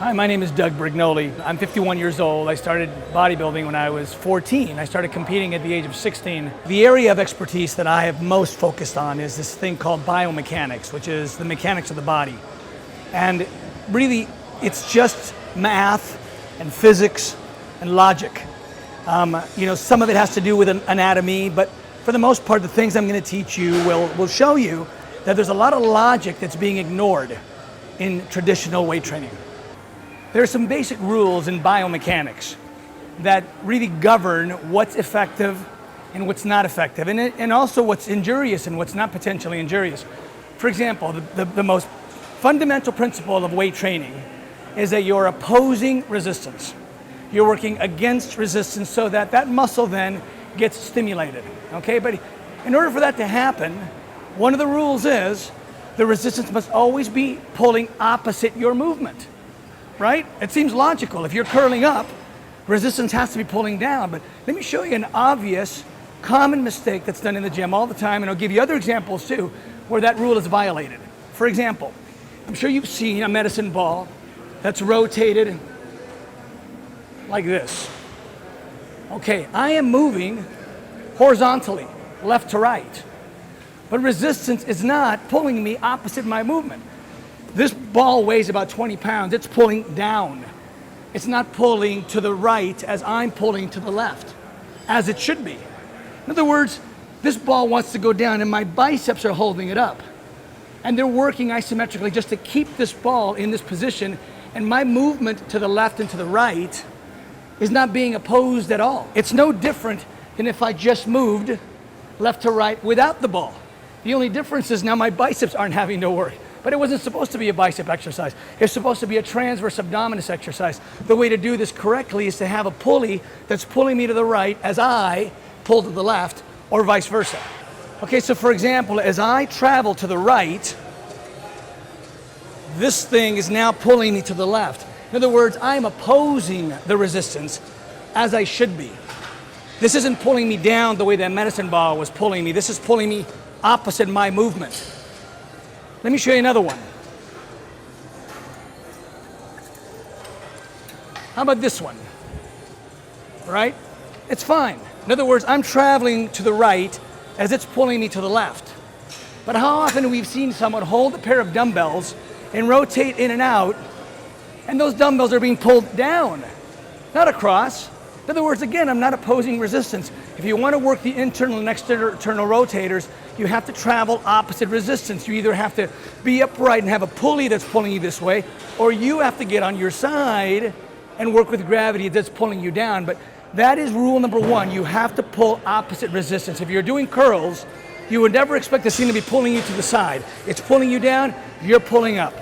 Hi, my name is Doug Brignole. I'm 51 years old. I started bodybuilding when I was 14. I started competing at the age of 16. The area of expertise that I have most focused on is this thing called biomechanics, which is the mechanics of the body. And really, it's just math and physics and logic. Some of it has to do with anatomy, but for the most part, the things I'm going to teach you will show you that there's a lot of logic that's being ignored in traditional weight training. There are some basic rules in biomechanics that really govern what's effective and what's not effective, and also what's injurious and what's not potentially injurious. For example, the most fundamental principle of weight training is that you're opposing resistance. You're working against resistance so that that muscle then gets stimulated, okay? But in order for that to happen, one of the rules is the resistance must always be pulling opposite your movement. Right? It seems logical. If you're curling up, resistance has to be pulling down. But let me show you an obvious, common mistake that's done in the gym all the time, and I'll give you other examples too, where that rule is violated. For example, I'm sure you've seen a medicine ball that's rotated like this. Okay, I am moving horizontally, left to right, but resistance is not pulling me opposite my movement. This ball weighs about 20 pounds. It's pulling down. It's not pulling to the right as I'm pulling to the left, as it should be. In other words, this ball wants to go down and my biceps are holding it up. And they're working isometrically just to keep this ball in this position, and my movement to the left and to the right is not being opposed at all. It's no different than if I just moved left to right without the ball. The only difference is now my biceps aren't having to work. But it wasn't supposed to be a bicep exercise. It's supposed to be a transverse abdominis exercise. The way to do this correctly is to have a pulley that's pulling me to the right as I pull to the left, or vice versa. Okay, so for example, as I travel to the right, this thing is now pulling me to the left. In other words, I'm opposing the resistance as I should be. This isn't pulling me down the way that medicine ball was pulling me. This is pulling me opposite my movement. Let me show you another one. How about this one? All right? It's fine. In other words, I'm traveling to the right as it's pulling me to the left. But how often have we seen someone hold a pair of dumbbells and rotate in and out, and those dumbbells are being pulled down, not across? In other words, again, I'm not opposing resistance. If you want to work the internal and external rotators, you have to travel opposite resistance. You either have to be upright and have a pulley that's pulling you this way, or you have to get on your side and work with gravity that's pulling you down. But that is rule number one. You have to pull opposite resistance. If you're doing curls, you would never expect the thing to be pulling you to the side. It's pulling you down, you're pulling up.